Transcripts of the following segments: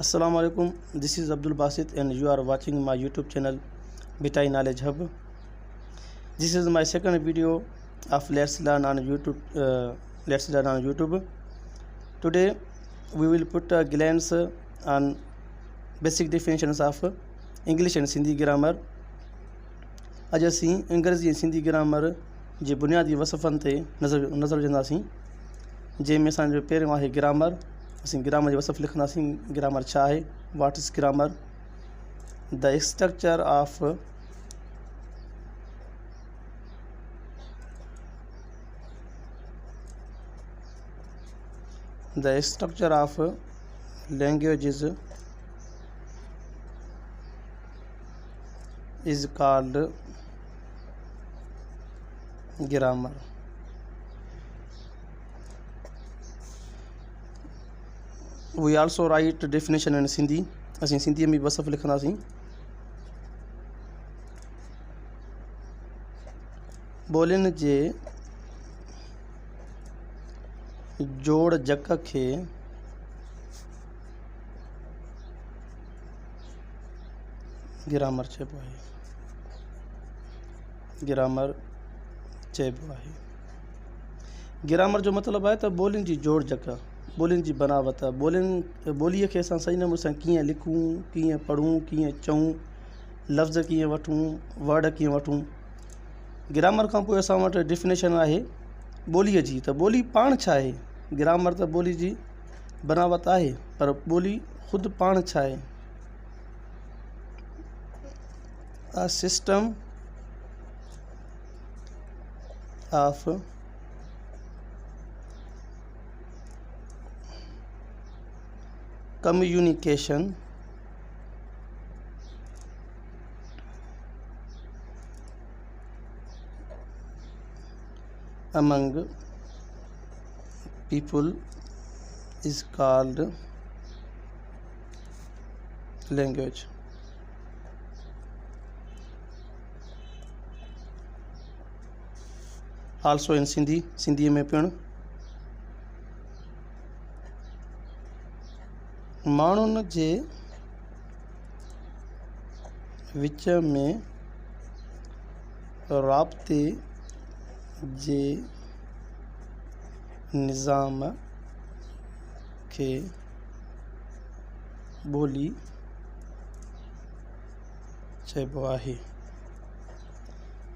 Assalamu alaikum. This is Abdul Basit and you are watching my YouTube channel Bitai Knowledge Hub. This is my second video of Let's Learn on YouTube. Today we will put a glance on basic definitions of English and Sindhi grammar. अॼु असीं अंग्रेज़ी ऐं Sindhi grammar जे बुनियादी वसफ़नि ते नज़र विझंदासीं, जंहिंमें असांजो पहिरियों आहे ग्रामर। असीं ग्रामर जी वसफ़ लिखंदासीं। ग्रामर छा आहे? What is grammar? The structure of languages is called grammar. We also write definition in Sindhi. असीं सिंधी में वसफ़ लिखंदासीं। ॿोलियुनि जे जोड़ जक खे ग्रामर चइबो आहे। ग्रामर जो मतिलबु आहे त ॿोलियुनि जी जोड़ जक, ॿोलियुनि जी बनावट, ॿोलीअ खे असां सही नमूने सां कीअं लिखूं, कीअं पढ़ूं, कीअं चऊं, लफ़्ज़ कीअं वठूं, वर्ड कीअं वठूं। ग्रामर खां पोइ असां वटि डिफिनेशन आहे ॿोलीअ जी, त ॿोली पाण छा आहे। ग्रामर त ॿोली जी बनावट आहे, पर ॿोली ख़ुदि पाण छा आहे। A system of communication among people is called language. Also in Sindhi में पिणु माण्हुनि जे विच में राब्ते जे निज़ाम खे ॿोली चइबो आहे।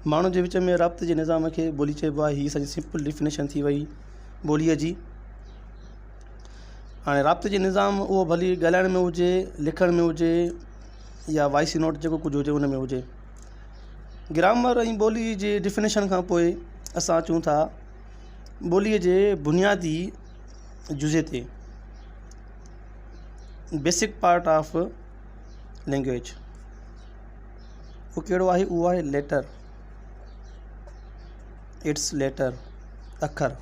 माण्हुनि जे विच में राब्ते जे निज़ाम खे ॿोली चइबो आहे। हीअ असांजी सिंपल डिफिनेशन थी वई ॿोलीअ जी। हाणे राब्ते जे निज़ाम उहो भली ॻाल्हाइण में हुजे, लिखण में हुजे, या वॉइस नोट जेको कुझु हुजे उन में हुजे। ग्रामर ऐं ॿोली जे डिफिनेशन खां पोइ असां अचूं था ॿोलीअ जे बुनियादी जुज़े ते। बेसिक पार्ट ऑफ लैंग्वेज उहो कहिड़ो आहे? उहो आहे लेटर। इट्स लेटर, अखर।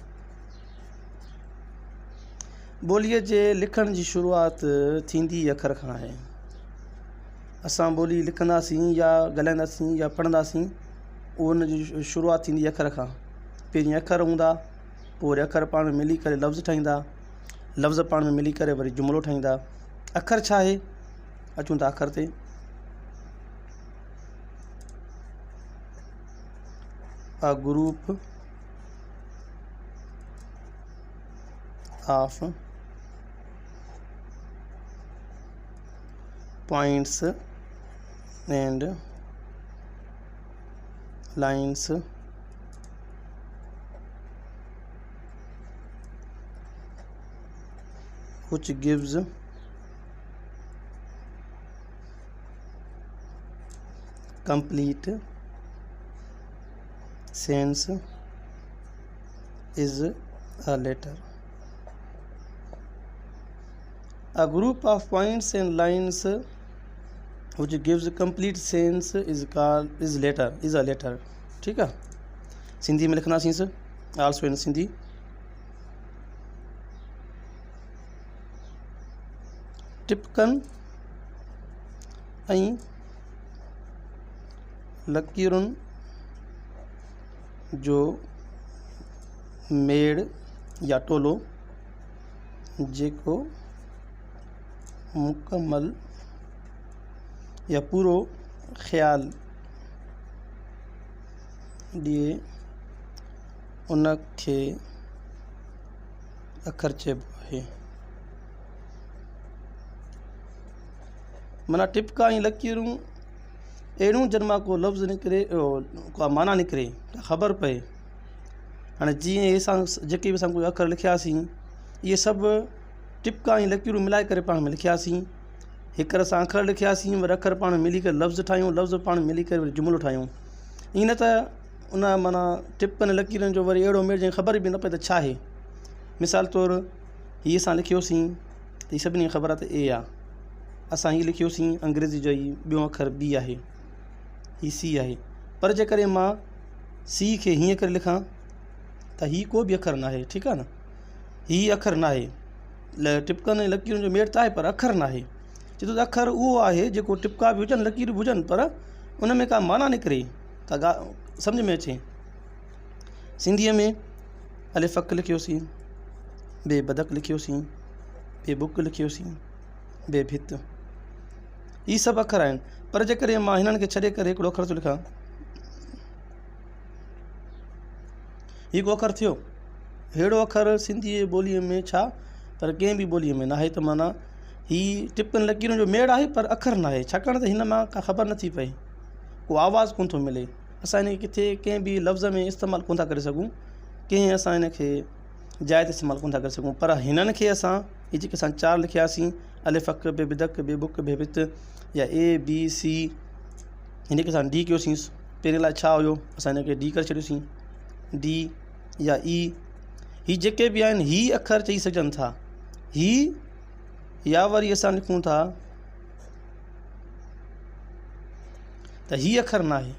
ॿोलीअ जे लिखण जी शुरूआति थींदी अखर खां आहे। असां ॿोली लिखंदासीं या ॻाल्हाईंदासीं या पढ़ंदासीं, उन जी शुरूआति थींदी अखर खां। पहिरीं अखर हूंदा, पोइ वरी अखर पाण में मिली करे लफ़्ज़ ठाहींदा, लफ़्ज़ पाण में मिली करे वरी जुमिलो ठाहींदा। अखर छा आहे? अचूं था अखर ते। A group of points and lines which gives complete sense is a letter. A group of points and lines which gives complete sense is a letter. ठीक है। सिंधी में लिखना सी also in सिंधी। टिपकन ऐं लकीरुनि जो मेड़ या टोलो जेको मुकम्मल या पूरो ख्याल ॾिए उनखे अखर चइबो आहे। माना टिपका ऐं लकीरूं अहिड़ियूं जन मां को लफ़्ज़ निकिरे, को माना निकिरे, ख़बर पए। हाणे जीअं असां जेके बि असां कोई अखर लिखियासीं, इहे सभु टिपका ऐं लकीरूं मिलाए करे पाण में लिखियासीं। हिकर सां अखर लिखियासीं, वरी अखर पाण मिली करे लफ़्ज़ ठाहियूं, लफ़्ज़ पाण मिली करे वरी जुमिलो ठाहियूं। ईअं न त उन माना टिपकनि लकीरनि जो वरी अहिड़ो मेड़ जंहिं ख़बर बि न पए त छा आहे। मिसाल तौरु हीअ असां लिखियोसीं त हीअ सभिनी खे ख़बर आहे त ए आहे। असां हीअ लिखियोसीं अंग्रेज़ी जो ई ॿियो अखर बी आहे, हीअ सी आहे। पर जेकॾहिं मां सी खे हीअं करे लिखां त हीअ को बि अखर न आहे, ठीकु आहे न, हीअ अखर न आहे। टिपकनि ऐं लकीरुनि जो मेड़ त आहे पर अखर न आहे। छो त अखर उहो आहे जेको टिपका बि हुजनि, लकीर बि हुजनि, पर उन में का माना निकिरे, का सम्झ में अचे। सिंधीअ में अलिफ़ लिखियोसीं, बे बदक लिखियोसीं, बे बुक लिखियोसीं, बे भित, हीअ सभु अखर आहिनि। पर जेकॾहिं मां हिननि खे छॾे करे हिकिड़ो अखर थो लिखां, हीअ को अखर थियो। अहिड़ो अखर सिंधी ॿोलीअ में छा, पर कंहिं बि ॿोलीअ में न आहे। त माना हीअ टिपकनि लकीरुनि जो मेड़ आहे पर अखर न आहे, छाकाणि त हिन मां का ख़बर नथी पए, को आवाज़ु कोन थो मिले। असां हिन खे किथे कंहिं बि लफ़्ज़ में इस्तेमालु कोन था करे सघूं, कंहिं असां हिन खे जाइ ते इस्तेमालु कोन था करे सघूं। पर हिननि खे असां हीअ जेके असां 4 लिखियासीं, अलिफ़ बे बिदक बे बुक बे भित, या ए बी सी, हिन खे असां डी कयोसीं। पहिरें लाइ छा हुयो, असां हिन खे डी करे छॾियोसीं, डी या ई। हीअ जेके बि आहिनि हीअ अखर चई सघनि था। हीअ या वरी असां लिखूं था त हीअ अखर न आहे,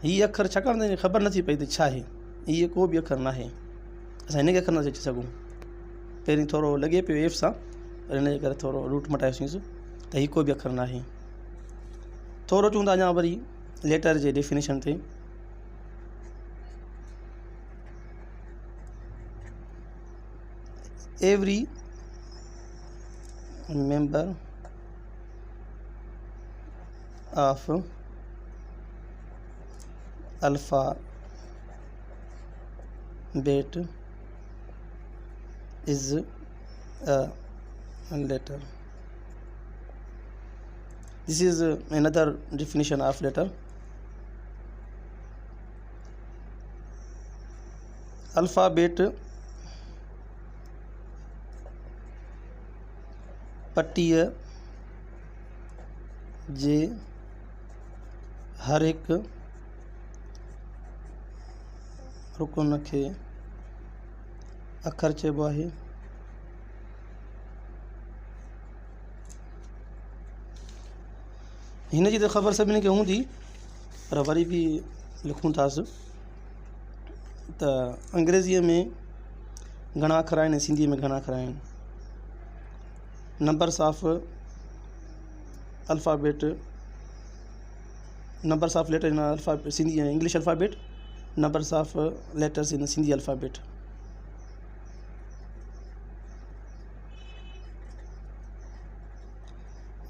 हीअ अखर, छाकाणि त ख़बर नथी पई त छा आहे। हीअ को बि अखर न आहे, असां हिन खे अखर नथा चई सघूं। पहिरीं थोरो लॻे पियो एफ सां, पर हिन जे करे थोरो रूट मटायोसींसि त हीअ को बि अखर न आहे। थोरो चऊं था अञा वरी लेटर जे डेफिनेशन ते। Every member of alphabet is a letter. This is another definition of letter. Alphabet पट्टीअ जे हर हिकु रुकन खे अखर चइबो आहे। हिन जी त ख़बर सभिनी खे हूंदी, पर वरी बि लिखूं थासि त अंग्रेज़ीअ में घणा अखर आहिनि, सिंधीअ में घणा अखर आहिनि। numbers of alphabet, numbers of letters in alphabet, Sindhi English alphabet, numbers of letters in Sindhi alphabet.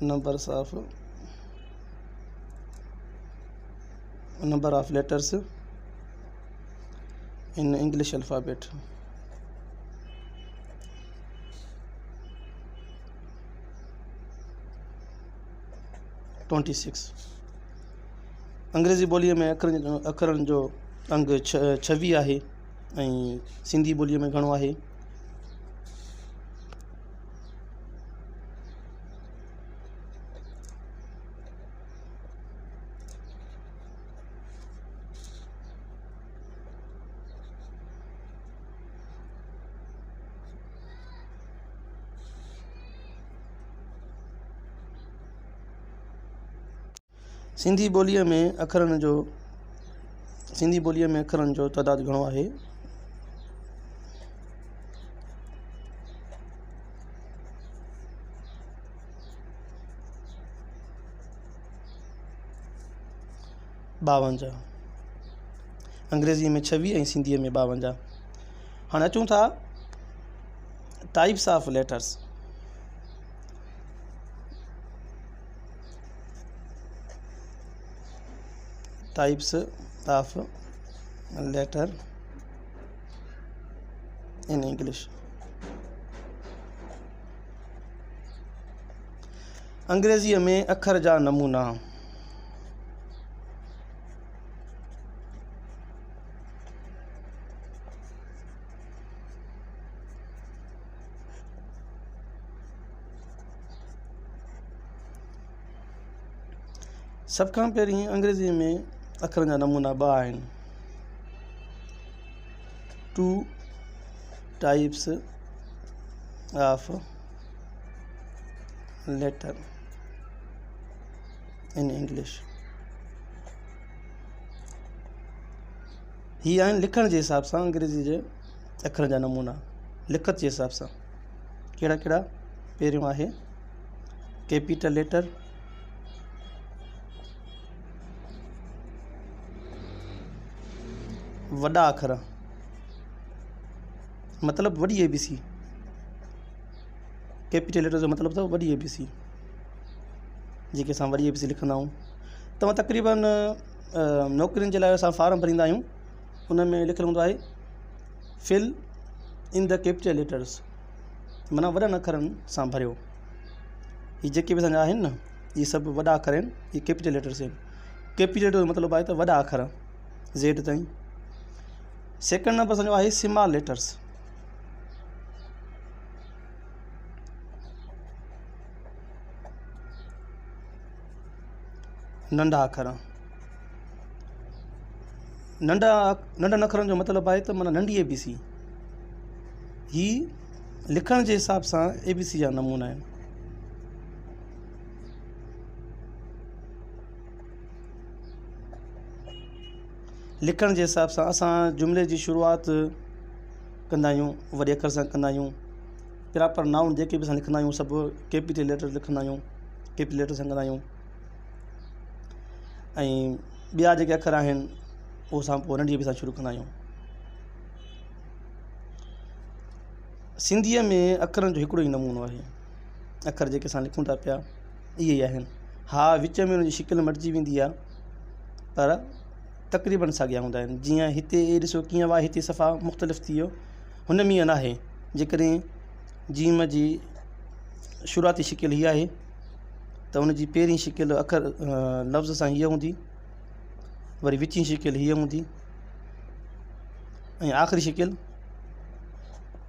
Numbers of number of letters in English alphabet. अंग्रेज़ी ॿोलीअ में अखरनि जो अंग 26 आहे ऐं सिंधी ॿोलीअ में घणो आहे? सिंधी ॿोलीअ में अखरनि जो तइदादु घणो आहे? ॿावंजाह। अंग्रेज़ीअ में 26 ऐं सिंधीअ में 52। हाणे अचूं था types of letters. Types of letter in English. अंग्रेज़ीअ में अखर जा नमूना। सब खां पहिरीं अंग्रेज़ीअ में अखरनि जा नमूना ॿ आहिनि। 2 types of letter in English. ही आहिनि लिखण जे हिसाब सां अंग्रेज़ी जे अखरनि जा नमूना, लिखत जे हिसाब सां। कहिड़ा कहिड़ा? पहिरियों आहे कैपिटल लेटर, वॾा अखर मतिलबु वॾी ABC। कैपिटल लेटर जो मतिलबु अथव वॾी ABC, जेके असां वॾी ABC लिखंदा आहियूं। तव्हां तक़रीबन नौकरियुनि जे लाइ असां फार्म भरींदा आहियूं, उन में लिखियलु हूंदो आहे fill in the capital letters, माना वॾनि अखरनि सां भरियो। हीअ जेके बि असांजा आहिनि न, इहे सभु वॾा अखर आहिनि, इहे कैपिटल लेटर्स आहिनि। कैपिटल लेटर जो मतिलबु आहे त वॾा अखर Z ताईं। सेकेंड नंबर असांजो आहे स्मॉल लेटर्स। नंढा अखर। नंढनि अखरनि जो मतिलबु आहे त माना नंढी ABC। ही लिखण जे हिसाब सां ABC जा नमूना आहिनि। लिखण जे हिसाब सां असां जुमिले जी शुरूआति कंदा आहियूं वॾे अखर सां कंदा आहियूं। प्रॉपर नाउन जेके बि असां लिखंदा आहियूं सभु कैपिटल लेटर लिखंदा आहियूं, कैपिटल लेटर सां कंदा आहियूं। ऐं ॿिया जेके अखर आहिनि उहो असां पोइ नंढी ABC सां शुरू कंदा आहियूं। सिंधीअ में अखरनि जो हिकिड़ो ई नमूनो आहे। अखर जेके असां लिखूं था पिया इहे ई आहिनि। हा, विच में उनजी शिकिल मटिजी वेंदी आहे, पर तक़रीबन साॻिया हूंदा आहिनि। जीअं हिते ॾिसो कीअं हुआ, हिते सफ़ा मुख़्तलिफ़ थी वियो, हुन में ईअं न आहे। जेकॾहिं जीम जी शुरूआती शिकिल हीअ आहे त उनजी पहिरीं शिकिल अखर लफ़्ज़ सां हीअ हूंदी, वरी विचीं शिकिल हीअ हूंदी ऐं आख़िरी शिकिल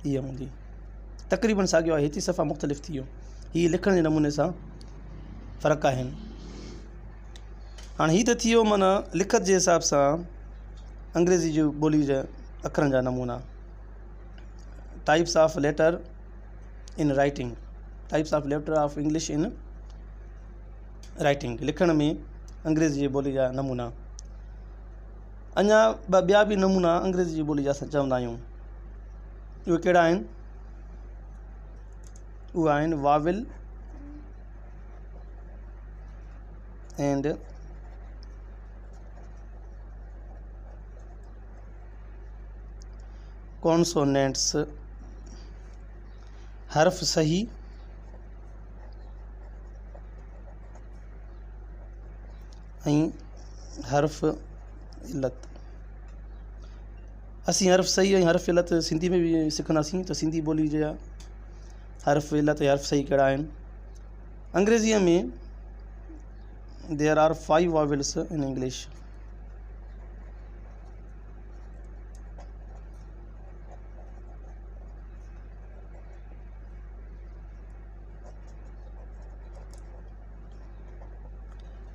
हीअ हूंदी। तक़रीबन साॻियो आहे, हिते सफ़ा मुख़्तलिफ़ थी वियो। हीअ लिखण जे नमूने सां फ़र्क़ु आहिनि। हाणे हीअ त थी वियो माना लिखत जे हिसाब सां अंग्रेज़ी जी ॿोली जा अखरनि जा नमूना। Types of letter in writing. Types of letter of English in writing. लिखण में अंग्रेज़ी जी ॿोली जा नमूना। अञा ॿिया बि नमूना अंग्रेज़ी जी ॿोली जा असां चवंदा आहियूं। उहे कहिड़ा आहिनि? उहे आहिनि वाविल एंड कॉन्सोनेंट्स। हर्फ सही ऐं हर्फ इलत। असीं हर्फ सही ऐं हर्फ इलत सिंधी में बि सिखंदासीं, त सिंधी ॿोली जा हर्फ इलत ऐं हर्फ सही कहिड़ा आहिनि। अंग्रेज़ीअ में there are 5 vowels in English.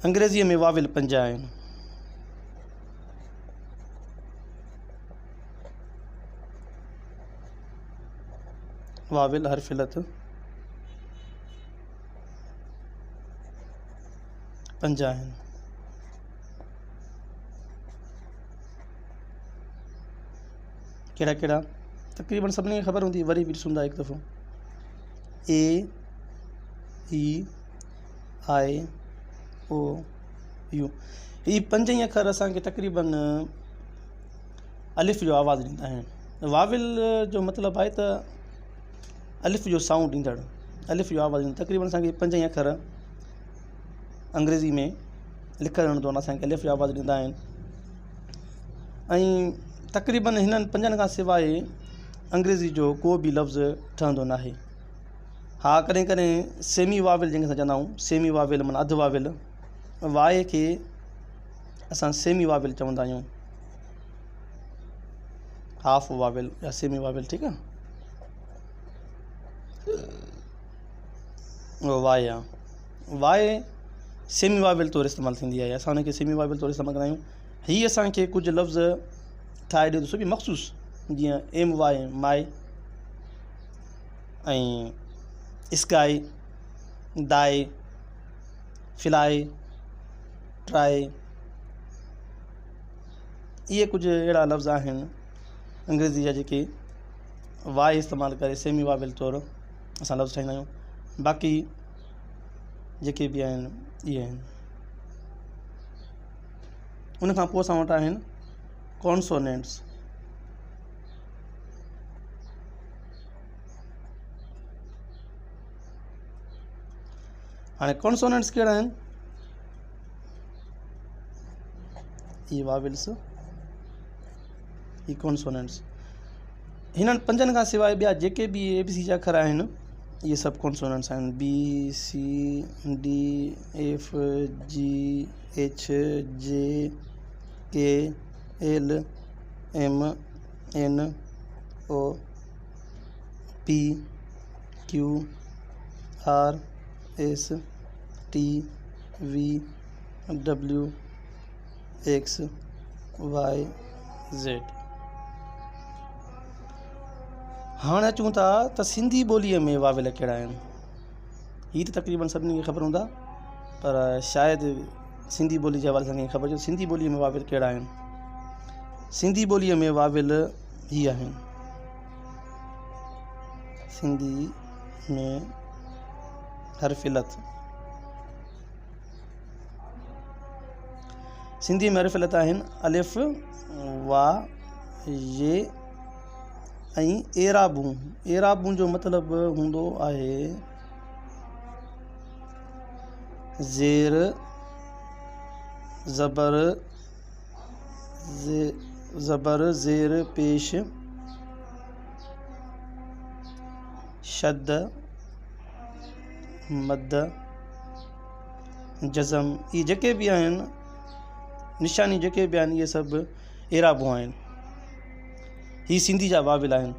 अंग्रेज़ीअ में वाविल 5 आहिनि। वाविल हरफिलत 5 आहिनि। कहिड़ा कहिड़ा? तक़रीबन सभिनी खे ख़बर हूंदी, वरी बि ॾिसूं था हिकु दफ़ो। A E I O U। ही 5 ई अखर असांखे तक़रीबन अलिफ़ जो आवाज़ु ॾींदा आहिनि। वाविल जो मतिलबु आहे त अलिफ़ जो साउंड ॾींदड़, अलिफ़ जो आवाज़ु ॾींदड़। तक़रीबन असांखे 5 ई अखर अंग्रेज़ी में लिखणु हूंदो आहे असांखे अलिफ जो आवाज़ ॾींदा आहिनि। ऐं तक़रीबन हिननि 5 खां सवाइ अंग्रेज़ी जो को बि लफ़्ज़ ठहंदो नाहे। हा, कॾहिं कॾहिं सेमी वाविल जंहिंखे असां चवंदा आहियूं, सेमी वाविल माना अधु वाविल, वाए खे असां सेमी वाविल चवंदा आहियूं, हाफ वाविल या सेमी वाविल, ठीकु आहे। वाए आहे, वाए सेमी वाविल तौरु इस्तेमालु थींदी आहे, असां हुनखे सेमी वाविल तौरु इस्तेमालु कंदा आहियूं। हीअ असांखे कुझु लफ़्ज़ ठाहे ॾियो सो बि मख़सूसु, जीअं एम वाए माए, ऐं स्काई, दाए, फिलाए, ट्राए, इहे कुझु अहिड़ा लफ़्ज़ आहिनि अंग्रेज़ी जा जेके वाए इस्तेमालु करे सेमी वाविल तौरु असां लफ़्ज़ ठाहींदा आहियूं। बाक़ी जेके बि आहिनि इहे आहिनि। उनखां पोइ असां वटि आहिनि कॉन्सोनेंट्स। हाणे कॉन्सोनेंट्स कहिड़ा आहिनि? इहे वाविल्स, ही कॉन्सोनेंट्स। हिननि 5 खां सवाइ ॿिया जेके बि ABC जा अखर आहिनि इहे सभु कॉन्सोनेंट्स आहिनि। BCD FG HJ KL MN O P Q R S T V W X Y Z। हाणे अचूं था त सिंधी ॿोलीअ में वाविल कहिड़ा आहिनि। हीअ त तक़रीबन सभिनी खे ख़बर हूंदा, पर शायदि सिंधी ॿोली जे हवाले सां कंहिंखे ख़बर हुजे सिंधी ॿोलीअ में वाविल कहिड़ा आहिनि। सिंधी ॿोलीअ में वाविल हीअ आहिनि। सिंधी में हरफ़िलत, सिंधी में हरफ़िलत आहिनि अलिफ, वा, ये ऐं एराबूं। एराबूं जो मतिलबु हूंदो आहे ज़ेर, ज़बर, ज़ेर पेश, शद, मद, जज़म। इहे जेके बि आहिनि निशानी जेके बि आहिनि इहे सभु एराबूं आहिनि। ही सिंधी जा वाविल आहिनि।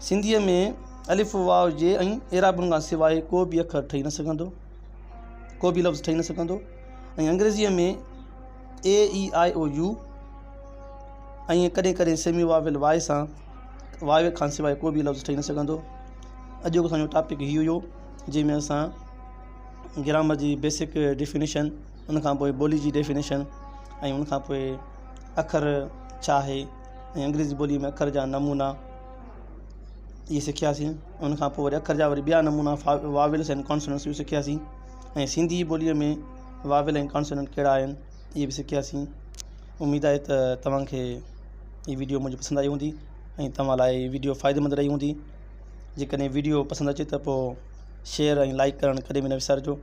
सिंधीअ में अलिफ वाव जे ऐं एराबुनि खां सवाइ को बि अखर ठही न सघंदो, को बि लफ़्ज़ ठही न सघंदो। ऐं अंग्रेज़ीअ में AEIOU ऐं कॾहिं कॾहिं सेमी वाविल वाए सां, वावे खां सवाइ को बि लफ़्ज़ ठही न सघंदो। अॼु असांजो टॉपिक ही हुयो जंहिंमें असां ग्रामर जी बेसिक डेफिनेशन, उनखां पोइ ॿोली जी डेफिनेशन, ऐं उनखां पोइ अखर छा आहे ऐं अंग्रेज़ी ॿोलीअ में अखर जा नमूना इहे सिखियासीं। उनखां पोइ वरी अखर जा वरी ॿिया नमूना वाविल्स एंड कॉन्सोनेंट्स बि सिखियासीं। ऐं सिंधी ॿोलीअ में वाविल ऐं कॉन्सोनेंट कहिड़ा आहिनि इहे बि सिखियासीं। उमेद आहे त तव्हांखे हीअ वीडियो मुंहिंजी पसंदि आई हूंदी ऐं तव्हां लाइ वीडियो फ़ाइदेमंद रही हूंदी। जेकॾहिं वीडियो पसंदि अचे त पोइ शेयर ऐं लाइक करणु कॾहिं बि न विसारिजो।